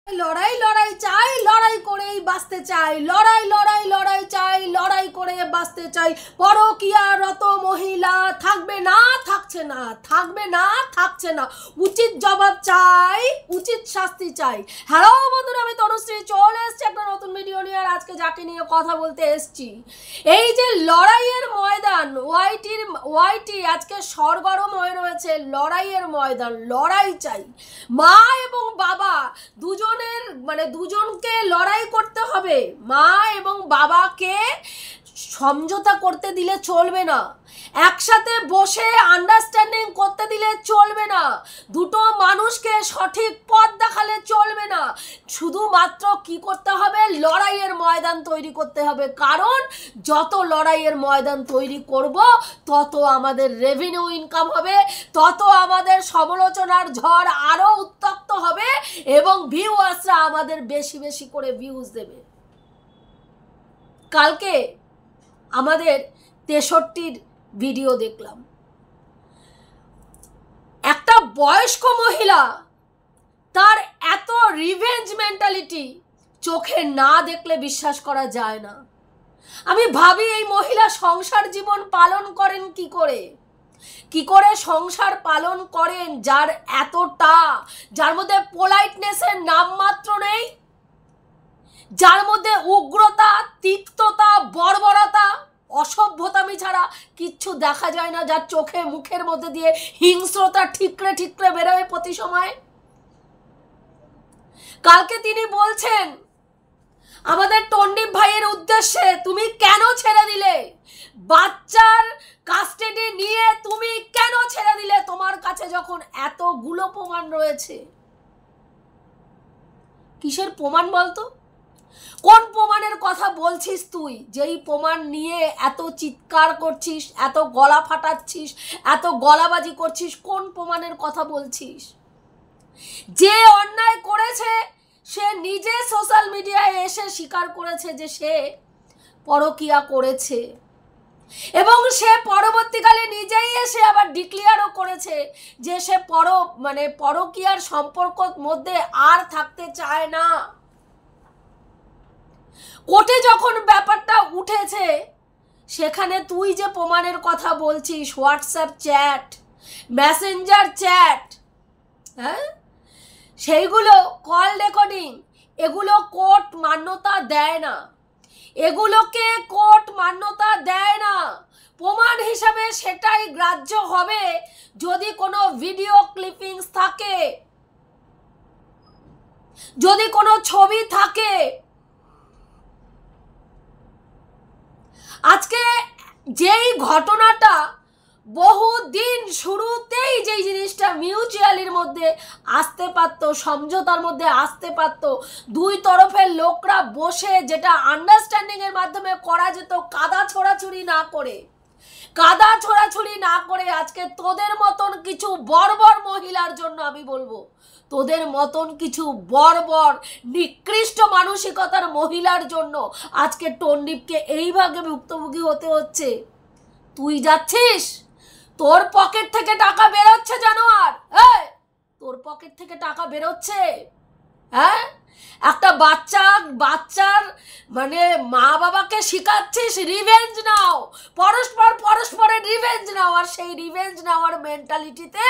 লড়াই লড়াই চাই, লড়াই করেই বাঁচতে চাই, লড়াই লড়াই লড়াই চাই, লড়াই করে বাঁচতে চাই। পরকীয়ারত মহিলা থাকবে না, থাকছে না, থাকবে না, থাকছে না। উচিত জবাব চাই, উচিত শাস্তি চাই। হ্যালো বন্ধুরা, আমি তনুশ্রী চলে এসছি একটা নতুন ভিডিও নিয়ে। আর আজকে যাকে নিয়ে কথা বলতে এসছি, এই যে লড়াইয়ের ময়দান, ওয়াইটি আজকে সরগরম হয়ে রয়েছে। লড়াইয়ের ময়দান, লড়াই চাই। মা এবং বাবা দুজনকে লড়াই করতে হবে। মা এবং বাবাকে সমঝোতা করতে দিলে চলবে না, একসাথে বসে আন্ডারস্ট্যান্ডিং করতে দিলে চলবে না, দুটো মানুষকে সঠিক পথ দেখালে চলবে না। শুধুমাত্র কি করতে হবে? লড়াইয়ের ময়দান তৈরি করতে হবে। কারণ যত লড়াইয়ের ময়দান তৈরি করব, তত আমাদের রেভিনিউ ইনকাম হবে, তত আমাদের সমালোচনার ঝড় আরো উত্তপ্ত হবে এবং ভিউয়ার্সরা আমাদের বেশি বেশি করে ভিউজ দেবে। কালকে আমাদের 63 ভিডিও দেখলাম, একটা বয়স্ক মহিলা, তার এত রিভেঞ্জ মেন্টালিটি চোখে না দেখলে বিশ্বাস করা যায় না। আমি ভাবি এই মহিলা সংসার জীবন পালন করেন কি করে, কি করে সংসার পালন করেন, যার এতটা, যার মধ্যে পোলাইটনেসের নামমাত্র নেই, যার মধ্যে উগ্রতা, তিক্ততা, বর্বরতা, অসভ্যতামি ছাড়া কিচ্ছু দেখা যায় না, যার চোখে মুখের মধ্যে দিয়ে হিংস্রতা ঠিকরে ঠিকরে বেরোয় প্রতি সময়। কালকে তিনি বলছেন আমাদের টন্ডিপ ভাইয়ের উদ্দেশ্যে, তুমি কেন ছেড়ে দিলে বাচ্চার কাস্টাডি নিয়ে? তুমি কেন ছেড়ে দিলে তোমার কাছে যখন এতগুলো প্রমাণ রয়েছে? কিসের প্রমাণ বলতো? কোন প্রমাণের কথা বলছিস তুই? যেই প্রমাণ নিয়ে এত চিৎকার করছিস, এত গলা ফাটাচ্ছিস, এত গলাবাজি করছিস, কোন প্রমাণের কথা বলছিস? যে অন্যায় করেছে সে নিজে সোশ্যাল মিডিয়ায় এসে স্বীকার করেছে যে সে পরকীয়া করেছে, এবং সে পরবর্তীকালে নিজেই এসে আবার ডিক্লেয়ারও করেছে যে সে পরকীয়ার সম্পর্ক মধ্যে আর থাকতে চায় না। কোর্টে যখন ব্যাপারটা উঠেছে, সেখানে তুই যে প্রমাণের কথা বলছিস, হোয়াটসঅ্যাপ চ্যাট, মেসেঞ্জার চ্যাট, হ্যাঁ, সেইগুলো কল রেকর্ডিং, এগুলো কোর্ট মান্যতা দেয় না, এগুলোকে কোর্ট মান্যতা দেয় না। প্রমাণ হিসাবে সেটাই গ্রাহ্য হবে যদি কোনো ভিডিও ক্লিপিংস থাকে, যদি কোনো ছবি থাকে। আজকে যেই ঘটনাটা বহুদিন শুরুতেই যেই জিনিসটা মিউচুয়ালির মধ্যে আসতে পারতো, সমঝোতার মধ্যে আসতে পারতো, দুই তরফের লোকরা বসে যেটা আন্ডারস্ট্যান্ডিং এর মাধ্যমে করা যেত, কাদা ছোড়াছুড়ি না করে আজকে তোদের মতন কিছু বর্বর মহিলার জন্য, আমি বলবো তোদের মতন কিছু বর্বর নিকৃষ্ট মানসিকতার মহিলার জন্য আজকে টন্ডিপকে এইভাবে ভুক্তভোগী হতে হচ্ছে। তুই যাচ্ছিস, তোর পকেট থেকে টাকা বেরোচ্ছে জানোয়ার, তোর পকেট থেকে টাকা বেরোচ্ছে। হ্যাঁ, একটা বাচ্চার মা বাবাকে শিখাচ্ছিস রিভেঞ্জ নাও, পরস্পরের রিভেঞ্জ নাও, আর সেই রিভেঞ্জ নেওয়ার মেন্টালিটিতে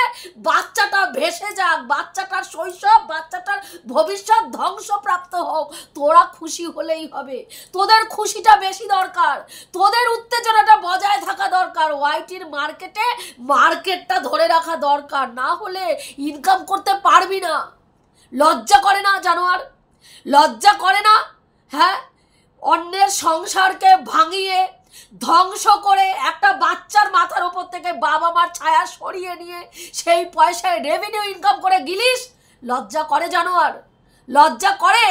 বাচ্চাটা ভেসে যাক, বাচ্চাটার শৈশব, বাচ্চাটার ভবিষ্যৎ ধ্বংসপ্রাপ্ত হোক, তোরা খুশি হলেই হবে। তোদের খুশিটা বেশি দরকার, তোদের উত্তেজনাটা বজায় থাকা দরকার, ওয়াইটির মার্কেটটা ধরে রাখা দরকার, না হলে ইনকাম করতে পারবি না। লজ্জা করে না জানোয়ার? লজ্জা করে না? হ্যাঁ, অন্যের সংসারকে ভাঙিয়ে ধ্বংস করে একটা বাচ্চার মাথার উপর থেকে বাবা মার ছায়া সরিয়ে নিয়ে সেই পয়সায় রেভিনিউ ইনকাম করে গিলিস? লজ্জা করে জানোয়ার? লজ্জা করে?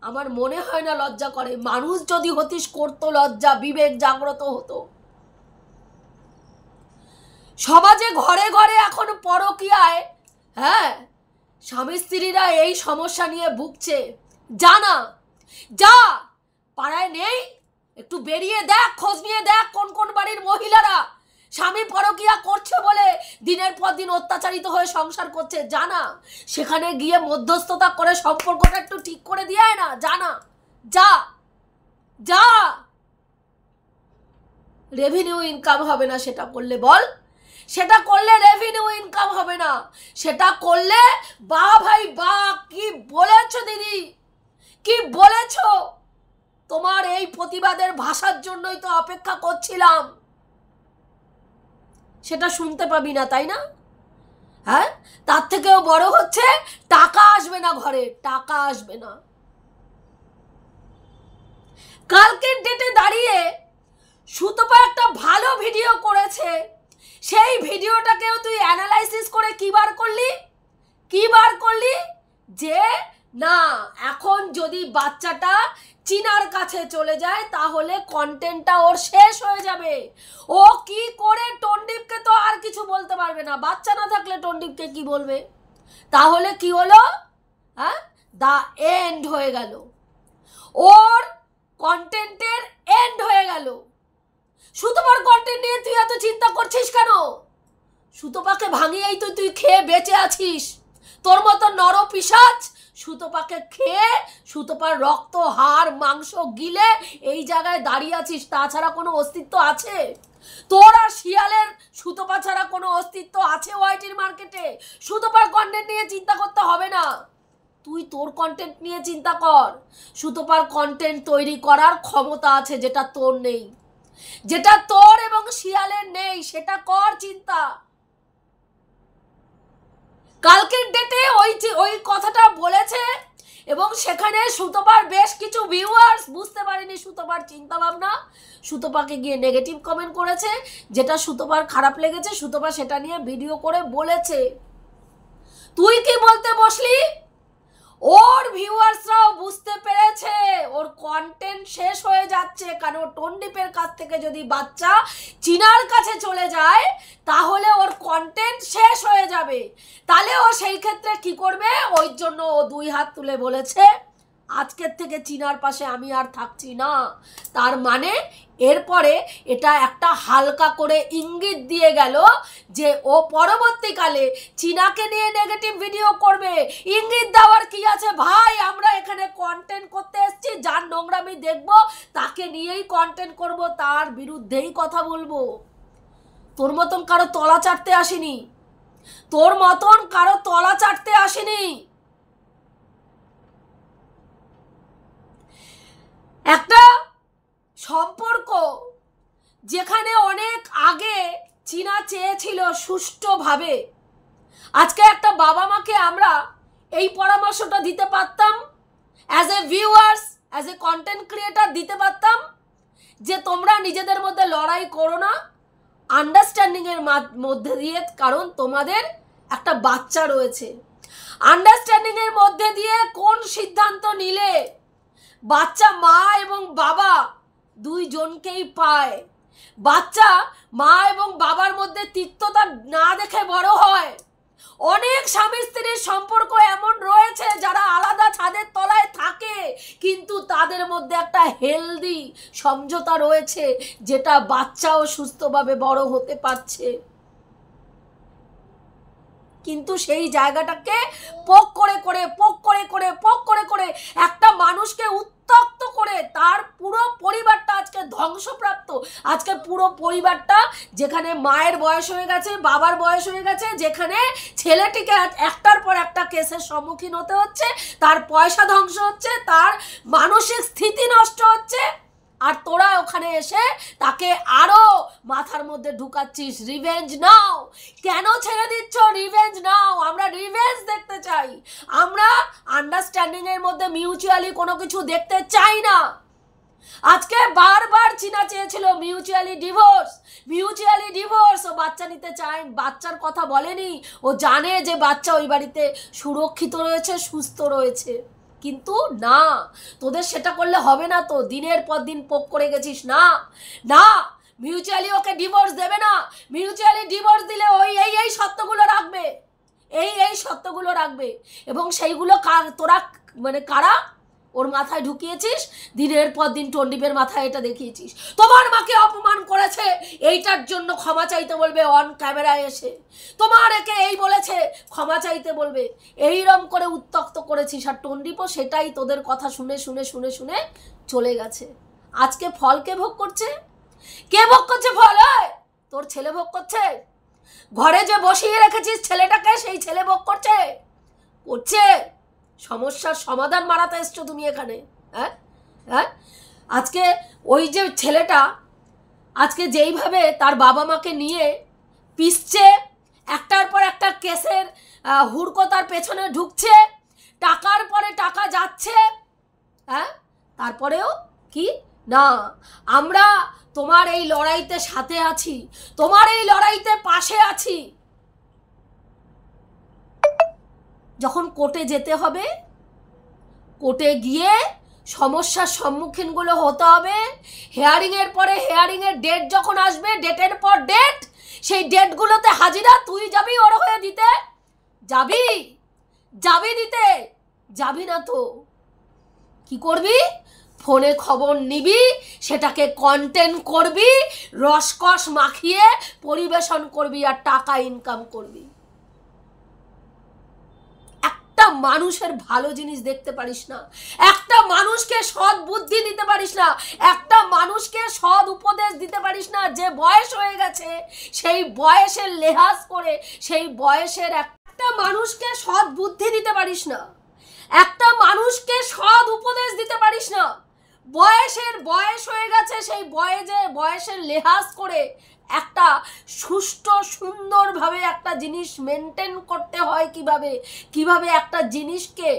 আমার মনে হয় না লজ্জা করে। মানুষ যদি হতিস করতো লজ্জা, বিবেক জাগ্রত হতো। সমাজে ঘরে ঘরে এখন পরকীয়ায়, হ্যাঁ, স্বামী স্ত্রীরা এই সমস্যা নিয়ে ভুগছে। জানা যা, পাড়ায় নেই, একটু বেরিয়ে দেখ, খোঁজ নিয়ে দেখ কোন কোন বাড়ির মহিলারা স্বামী পরকিয়া করছে বলে দিনের পর দিন অত্যাচারিত হয়ে সংসার করছে, জানা সেখানে গিয়ে মধ্যস্থতা করে সম্পর্কটা একটু ঠিক করে দিয়ে না, জানা যা যা রেভিনিউ ইনকাম হবে না সেটা করলে, বল সেটা করলে রেভিনিউ ইনকাম হবে না, সেটা করলে বা ভাই বা কি বলেছো দিদি, কি বলেছো, তোমার এই প্রতিবাদের ভাষার জন্যই তো অপেক্ষা করছিলাম, সেটা শুনতে পাবি না তাই না? হ্যাঁ, তার থেকেও বড় হচ্ছে টাকা আসবে না ঘরে, টাকা আসবে না। কালকের ডেটে দাঁড়িয়ে সুতপা একটা ভালো ভিডিও করেছে, সেই ভিডিওটাকেও তুই অ্যানালাইসিস করে কি বার করলি যে না এখন যদি বাচ্চাটা চিনার কাছে চলে যায় তাহলে কন্টেন্টটা ওর শেষ হয়ে যাবে, ও কি করে টন্ডিপকে তো আর কিছু বলতে পারবে না, বাচ্চা না থাকলে টন্ডিপকে কি বলবে, তাহলে কি হলো, হ্যাঁ দা এন্ড হয়ে গেল, ওর কন্টেন্টের এন্ড হয়ে গেল। সুতপার কন্টেন্ট নিয়ে তুই এত চিন্তা করছিস কেন? সুতপাকে ভাঙিয়েই তো তুই খেয়ে বেঁচে আছিস, তোর মতো নরপিশাচ সুতপাকে খেয়ে সুতপার রক্ত হাড় মাংস গিলে এই জায়গায় দাঁড়িয়ে আছিস, তাছাড়া কোনো অস্তিত্ব আছে তোর? আর শিয়ালের সুতপা ছাড়া কোনো অস্তিত্ব আছে ওয়াইটির মার্কেটে? সুতপার কন্টেন্ট নিয়ে চিন্তা করতে হবে না, তুই তোর কন্টেন্ট নিয়ে চিন্তা কর। সুতপার কন্টেন্ট তৈরি করার ক্ষমতা আছে যেটা তোর নেই, যেটা তোর এবং শিয়ালের নেই, সেটা কর চিন্তা। কালকের ডেটে ওই কথাটা বলেছে এবং সেখানে সুতপার বেশ কিছু ভিউয়ার্স বুঝতে পারেনি সুতপার চিন্তা ভাবনা, সুতপাকে গিয়ে নেগেটিভ কমেন্ট করেছে, যেটা সুতপার খারাপ লেগেছে সুতপা সেটা নিয়ে ভিডিও করে বলেছে। তুই কি বলতে বসলি? ওর ভিউয়ার্সরাও বুঝতে পেরেছে ওর কন্টেন্ট শেষ হয়ে যাচ্ছে, কারণ টন্ডিপের কাছ থেকে যদি বাচ্চা চিনার কাছে চলে যায় তাহলে ওর কন্টেন্ট শেষ হয়ে যাবে, তাহলে ও সেই ক্ষেত্রে কি করবে, ওই জন্য ও দুই হাত তুলে বলেছে আজকের থেকে চিনার পাশে আমি আর থাকছি না। তার মানে এরপরে এটা একটা হালকা করে ইঙ্গিত দিয়ে গেল যে ও পরবর্তীকালে চীনাকে নিয়ে নেগেটিভ ভিডিও করবে। ইঙ্গিত দেওয়ার কি আছে ভাই, আমরা এখানে কন্টেন্ট করতে এসেছি, যার নোংরামি দেখব তাকে নিয়েই কন্টেন্ট করব, তার বিরুদ্ধেই কথা বলবো। তোর মতন কারো তলা চাটতে আসেনি, তোর মতন কারো তলা চাটতে আসেনি। একটা সম্পর্ক যেখানে অনেক আগে চীনা চেয়েছিল সুষ্ঠুভাবে, আজকে একটা বাবা মাকে আমরা এই পরামর্শটা দিতে পারতাম, as a viewers as a content creator দিতে পারতাম যে তোমরা নিজেদের মধ্যে লড়াই করো না, আন্ডারস্ট্যান্ডিংয়ের মধ্যে দিয়ে, কারণ তোমাদের একটা বাচ্চা রয়েছে, আন্ডারস্ট্যান্ডিংয়ের মধ্যে দিয়ে কোন সিদ্ধান্ত নিলে বাচ্চা মা এবং বাবা দুইজনকেই পায়, বাচ্চা মা এবং বাবার মধ্যে তিক্ততা না দেখে বড় হয়। অনেক স্বামী স্ত্রীর সম্পর্ক এমন রয়েছে যারা আলাদা ছাদের তলায় থাকে কিন্তু তাদের মধ্যে একটা হেলদি সমঝোতা রয়েছে, যেটা বাচ্চাও সুস্থভাবে বড় হতে পারছে, কিন্তু সেই জায়গাটাকে পোক করে একটা মানুষকে উত্তক্ত করে তার পুরো পরিবারটা আজকে ধ্বংসপ্রাপ্ত। আজকে পুরো পরিবারটা যেখানে মায়ের বয়স হয়ে গেছে, বাবার বয়স হয়ে গেছে, যেখানে ছেলেটিকে একটার পর একটা কেসের সম্মুখীন হতে হচ্ছে, তার পয়সা ধ্বংস হচ্ছে, তার মানসিক স্থিতি নষ্ট হচ্ছে, আর তোরা ওখানে এসে তাকে আরো মাথার মধ্যে ঢুকাচ্ছিস রিভেঞ্জ নাও। কেন ছেড়ে দিচ্ছ? রিভেঞ্জ নাও, আমরা রিভেঞ্জ দেখতে চাই, আমরা আন্ডারস্ট্যান্ডিং এর মধ্যে মিউচুয়ালি কোনো কিছু দেখতে চাই না। আজকে বারবার চীনা চেয়েছিল মিউচুয়ালি ডিভোর্স, ও বাচ্চা নিতে চায়, বাচ্চার কথা বলেনি, ও জানে যে বাচ্চা ওই বাড়িতে সুরক্ষিত রয়েছে, সুস্থ রয়েছে, কিন্তু না, তোদের সেটা করলে হবে না। তো দিনের পর দিন পোক করে গেছিস, না না মিউচুয়ালি ওকে ডিভোর্স দেবে না, মিউচুয়ালি ডিভোর্স দিলে ওই এই সত্যগুলো রাখবে, এই সত্যগুলো রাখবে, এবং সেইগুলো তোরা মানে কারা? ওর মাথায় ঢুকিয়েছিস, দিনের পর দিন টন্ডিপের মাথায় এটা দেখিয়েছিস। তোমার মাকে অপমান করেছে, এইটার জন্য ক্ষমা চাইতে বলবে অন ক্যামেরায় এসে। তোমার একে এই বলেছে, ক্ষমা চাইতে বলবে। এইরম করে উত্তক্ত করেছিস, আর টন্ডিপও সেটাই তোদের কথা শুনে শুনে শুনে শুনে চলে গেছে। আজকে ফল কে ভোগ করছে? কে ভোগ করছে ফল? তোর ছেলে ভোগ করছে। ঘরে যে বসিয়ে রেখেছিস ছেলেটাকে, সেই ছেলে ভোগ করছে। সমস্যার সমাধান মারাতে এসছো তুমি এখানে। হ্যাঁ হ্যাঁ, আজকে ওই যে ছেলেটা আজকে যেইভাবে তার বাবা মাকে নিয়ে পিসছে, একটার পর একটা কেসের হুড়কো তার পেছনে ঢুকছে, টাকার পরে টাকা যাচ্ছে, হ্যাঁ, তারপরেও কি না, আমরা তোমার এই লড়াইতে সাথে আছি, তোমার এই লড়াইতে পাশে আছি। যখন কোর্টে যেতে হবে, কোর্টে গিয়ে সমস্যার সম্মুখীনগুলো হতে হবে। হেয়ারিংয়ের পরে হেয়ারিংয়ের ডেট যখন আসবে, ডেটের পর ডেট, সেই ডেটগুলোতে হাজিরা তুই যাবি ওর হয়ে দিতে? যাবি দিতে? যাবি না তো কি করবি? ফোনে খবর নিবি, সেটাকে কন্টেন্ট করবি, রসকস মাখিয়ে পরিবেশন করবি, আর টাকা ইনকাম করবি। একটা মানুষের ভালো জিনিস দেখতে পারিস না, একটা মানুষকে সৎ বুদ্ধি দিতে পারিস না, একটা মানুষকে সৎ উপদেশ দিতে পারিস না। যে বয়স হয়ে গেছে, সেই বয়সের লেহাজ করে, সেই বয়সের একটা মানুষকে সৎ বুদ্ধি দিতে পারিস না, একটা মানুষকে সৎ উপদেশ দিতে পারিস না। বয়স হয়ে গেছে, সেই বয়সের লেহাজ করে একটা সুষ্ঠু সুন্দরভাবে একটা জিনিস মেনটেন করতে হয়, কিভাবে একটা জিনিসকে,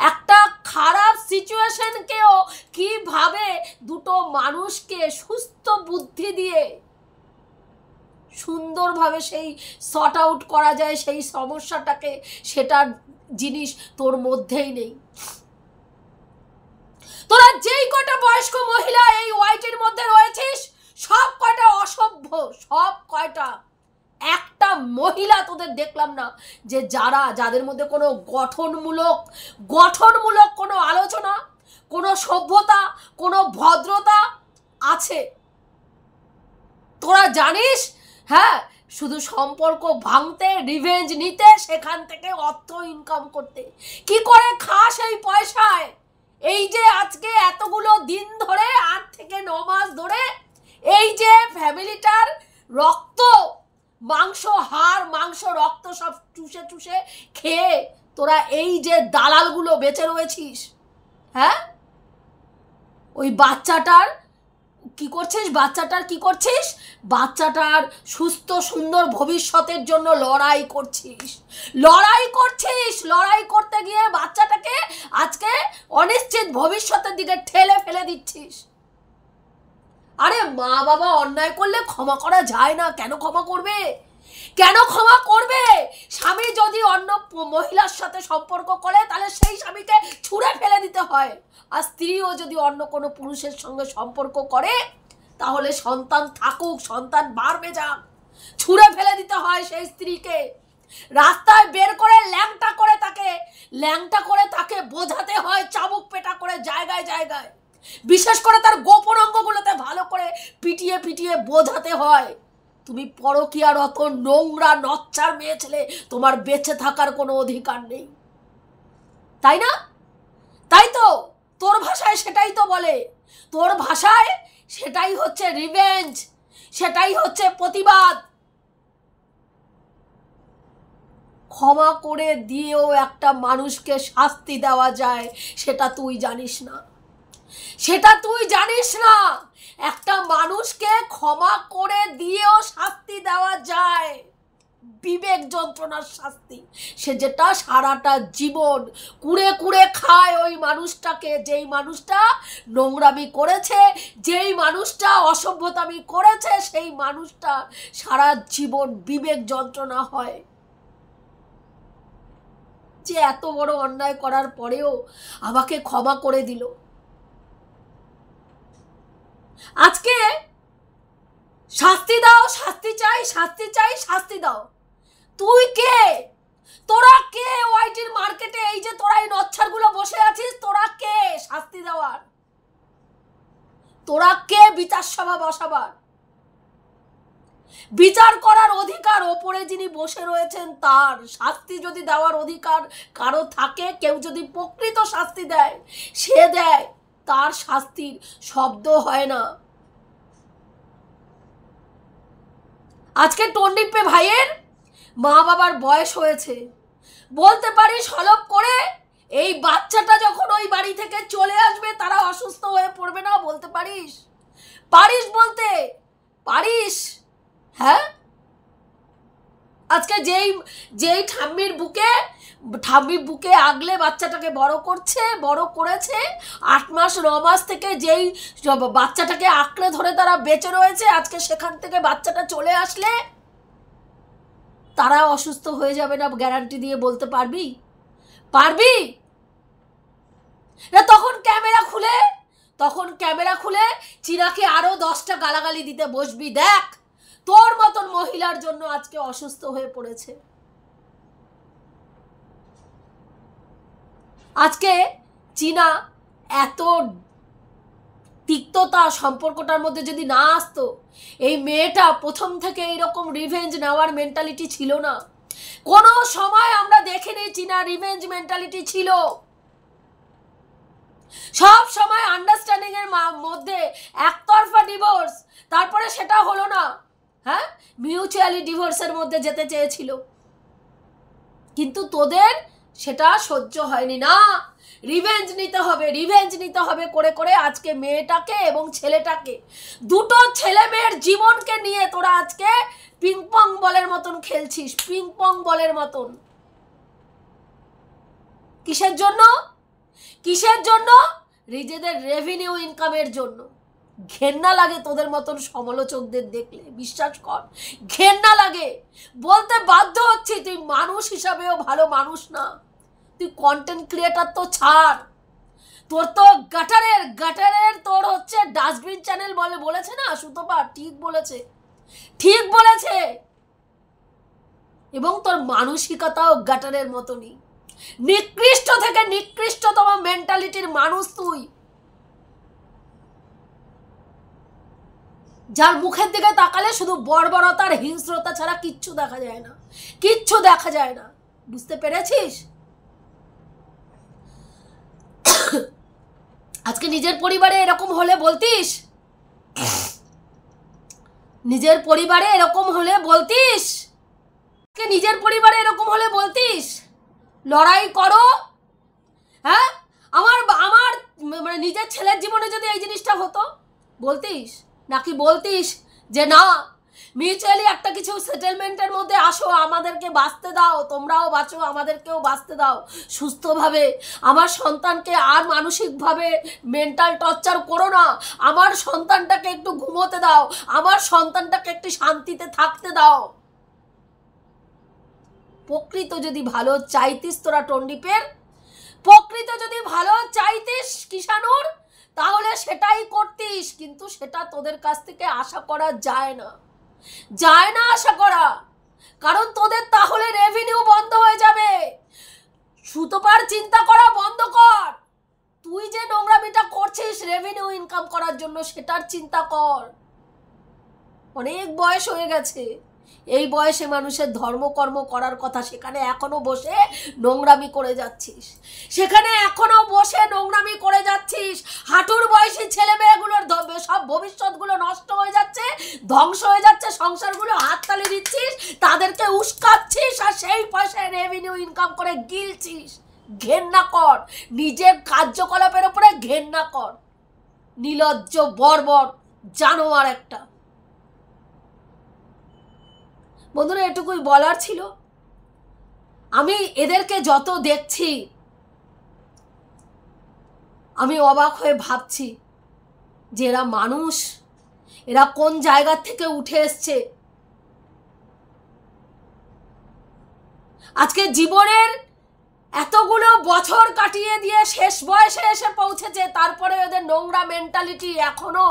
একটা খারাপ সিচুয়েশনকেও কিভাবে দুটো মানুষকে সুস্থ বুদ্ধি দিয়ে সুন্দরভাবে সেই সর্ট আউট করা যায় সেই সমস্যাটাকে, সেটার জিনিস তোর মধ্যেই নেই। তোরা যেই কটা বয়স্ক মহিলা এই ওয়াইটির মধ্যে রয়েছিস, সব কয়টা অসভ্য, সব কয়টা। একটা মহিলা তোদের দেখলাম না যে যাদের মধ্যে কোনো গঠনমূলক কোনো আলোচনা, কোনো সভ্যতা, কোনো ভদ্রতা আছে। তোরা জানিস, হ্যাঁ, শুধু সম্পর্ক ভাঙতে, রিভেঞ্জ নিতে, সেখান থেকে অর্থ ইনকাম করতে। কি করে খাস এই পয়সায়? এই যে আজকে এতগুলো দিন ধরে, 8 থেকে 9 মাস ধরে, এই যে ফ্যামিলিটার রক্ত, হাড় মাংস রক্ত সব চুষে খেয়ে তোরা এই যে দালালগুলো বেঁচে রয়েছিস, হ্যাঁ, ওই বাচ্চাটার কি করছিস? বাচ্চাটার সুস্থ সুন্দর ভবিষ্যতের জন্য লড়াই করতে গিয়ে বাচ্চাটাকে আজকে অনিশ্চিত ভবিষ্যতের দিকে ঠেলে ফেলে দিচ্ছিস। আরে মা বাবা অন্যায় করলে ক্ষমা করা যায় না? কেন ক্ষমা করবে? স্বামী যদি অন্য মহিলার সাথে সম্পর্ক করে, তাহলে সেই স্বামীকে ছুঁড়ে ফেলে দিতে হয়। আর স্ত্রীও যদি অন্য কোনো পুরুষের সঙ্গে সম্পর্ক করে, তাহলে সন্তান থাকুক, সন্তান বাড়বে যাক, ছুঁড়ে ফেলে দিতে হয় সেই স্ত্রীকে। রাস্তায় বের করে ল্যাংটা করে তাকে বোঝাতে হয়, চাবুক পেটা করে জায়গায় জায়গায়, বিশেষ করে তার গোপন অঙ্গগুলোতে ভালো করে পিটিয়ে বোঝাতে হয়, তুমি পরকীয়ারত নোংরা নচ্চার মেয়ে ছেলে, তোমার বেঁচে থাকার কোনো অধিকার নেই। তাই না? তাই তো তোর ভাষায় সেটাই তো বলে, তোর ভাষায় সেটাই হচ্ছে রিভেঞ্জ, সেটাই হচ্ছে প্রতিবাদ। ক্ষমা করে দিয়েও একটা মানুষকে শাস্তি দেওয়া যায়, সেটা তুই জানিস না। একটা মানুষকে ক্ষমা করে দিয়েও শাস্তি দেওয়া যায়, বিবেক যন্ত্রণার শাস্তি। সে যেটা সারাটা জীবন কুড়ে খায় ওই মানুষটাকে, যেই মানুষটা নোংরামি করেছে, যেই মানুষটা অসভ্যতামি করেছে, সেই মানুষটা সারা জীবন বিবেক যন্ত্রণা হয়। যে এত বড় অন্যায় করার পরেও আমাকে ক্ষমা করে দিল। আজকে শাস্তি দাও, শাস্তি দাও। তুই কে? তোরা কে? ওয়াইটির মার্কেটে এই যে তোরা এই নচ্ছারগুলো বসে আছিস, তোরা কে? শাস্তি তোরা কে বিচার সভা বসাবার? বিচার করার অধিকার ওপরে যিনি বসে রয়েছেন তার। শাস্তি যদি দেওয়ার অধিকার কারো থাকে, কেউ যদি প্রকৃত শাস্তি দেয়, সে দেয়, তার শাস্তির শব্দ হয় না। আজকে টন্ডিপে ভাইয়ের মা বাবার বয়স হয়েছে, বলতে পারিস হলপ করে এই বাচ্চাটা যখন ওই বাড়ি থেকে চলে আসবে তারা অসুস্থ হয়ে পড়বে না? বলতে পারিস? পারিস বলতে পারিস? হ্যাঁ, আজকে যেই ঠাম্মির বুকে আগলে বাচ্চাটাকে বড় করেছে 8 মাস 9 মাস থেকে যেই বাচ্চাটাকে আঁকড়ে ধরে তারা বেঁচে রয়েছে, আজকে সেখান থেকে বাচ্চাটা চলে আসলে তারা অসুস্থ হয়ে যাবে না গ্যারান্টি দিয়ে বলতে পারবি? না তখন ক্যামেরা খুলে চীনাকে আরো 10টা গালাগালি দিতে বসবি। দেখ তোর মতন মহিলার জন্য আজকে অসুস্থ হয়ে পড়েছে। আজকে চীনা এত তিক্ততা সম্পর্কটার মধ্যে যদি না আসতো, এই মেয়েটা প্রথম থেকে এইরকম রিভেঞ্জ নেওয়ার মেন্টালিটি ছিল না। কোনো সময় আমরা দেখিনি চীনা রিভেঞ্জ মেন্টালিটি ছিল। সব সময় আন্ডারস্ট্যান্ডিং এর মধ্যে একতরফা ডিভোর্স, তারপরে সেটা হলো না, হ্যাঁ, মিউচুয়ালি ডিভোর্সের মধ্যে যেতে চেয়েছিল, কিন্তু তোদের সেটা সহ্য হয়নি। না, রিভেঞ্জ নিতে হবে করে করে আজকে মেয়েটাকে এবং ছেলেটাকে, দুটো ছেলে মেয়ের জীবনকে নিয়ে তোরা আজকে পিংপং বলের মতন খেলছিস, পিংপং বলের মতন। কিসের জন্য? নিজেদের রেভিনিউ ইনকামের জন্য। ঘেন্না লাগে তোদের মতন সমালোচকদের দেখলে, বিশ্বাস কর, ঘেন্না লাগে। বলতে বাধ্য হচ্ছি, তুই মানুষ হিসাবেও ভালো মানুষ না। তুই কন্টেন্ট ক্রিয়েটার তো ছাড়, তোর তো গাটারের তোর হচ্ছে ডাস্টবিন চ্যানেল বলেছে না সুতপা, ঠিক বলেছে। এবং তোর মানসিকতাও গাটারের মতনই, নিকৃষ্ট থেকে নিকৃষ্টতম মেন্টালিটির মানুষ তুই, যার মুখের দিকে তাকালে শুধু বর্বরতার হিংস্রতা ছাড়া কিচ্ছু দেখা যায় না। বুঝতে পেরেছিস? আজকে নিজের পরিবারে এরকম হলে বলতিস লড়াই করো। হ্যাঁ, আমার মানে নিজের ছেলের জীবনে যদি এই জিনিসটা হতো বলতিস? নাকি বলতিস যে না, মিউচুয়ালি একটা কিছু সেটেলমেন্টের মধ্যে আসো, আমাদেরকে বাঁচতে দাও, তোমরাও বাঁচো, আমাদেরকেও বাঁচতে দাও সুস্থভাবে, আমার সন্তানকে আর মানসিকভাবে মেন্টাল টর্চার করো না, আমার সন্তানটাকে একটু ঘুমোতে দাও, আমার সন্তানটাকে একটু শান্তিতে থাকতে দাও। প্রকৃত যদি ভালো চাইতিস তোরা টন্ডিপের, প্রকৃত যদি ভালো চাইতিস কিষাণুর, তাহলে সেটাই করতিস। কিন্তু সেটা তোদের কাছ থেকে আশা করা যায় না আশা করা, কারণ তোদের তাহলে রেভিনিউ বন্ধ হয়ে যাবে। সুতপার চিন্তা করা বন্ধ কর, তুই যে নোংরামিটা করছিস রেভিনিউ ইনকাম করার জন্য, সেটার চিন্তা কর। অনেক বয়স হয়ে গেছে, এই বয়সে মানুষের ধর্মকর্ম করার কথা, সেখানে এখনো বসে নোংরামি করে যাচ্ছিস। হাঁটুর বয়সী ছেলে মেয়েগুলোর সব ভবিষ্যৎগুলো নষ্ট হয়ে যাচ্ছে, ধ্বংস হয়ে যাচ্ছে, সংসারগুলো হাততালি দিচ্ছিস, তাদেরকে উস্কাচ্ছিস, আর সেই পয়সায় রেভিনিউ ইনকাম করে গিলছিস। ঘেন্না কর, নিজের কার্যকলাপের উপরে ঘেন্না কর, নির্লজ্জ বর্বর জানোয়ার একটা। বন্ধুরা, এটুকুই বলার ছিল। আমি এদেরকে যত দেখছি আমি অবাক হয়ে ভাবছি যে এরা মানুষ, এরা কোন জায়গা থেকে উঠে এসছে। আজকে জীবনের এতগুলো বছর কাটিয়ে দিয়ে শেষ বয়সে এসে পৌঁছেছে, তারপরে ওদের নোংরা মেন্টালিটি এখনো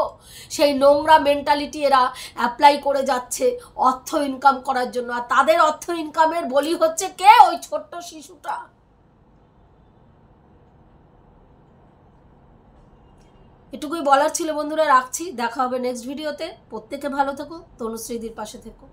সেই নোংরা মেন্টালিটি এরা অ্যাপ্লাই করে যাচ্ছে অর্থ ইনকাম করার জন্য। আর তাদের অর্থ ইনকামের বলি হচ্ছে কে? ওই ছোট্ট শিশুটা। এটুকুই বলার ছিল বন্ধুরা, রাখছি। দেখা হবে নেক্সট ভিডিওতে। প্রত্যেকে ভালো থেকো, তনুশ্রীদির পাশে থেকো।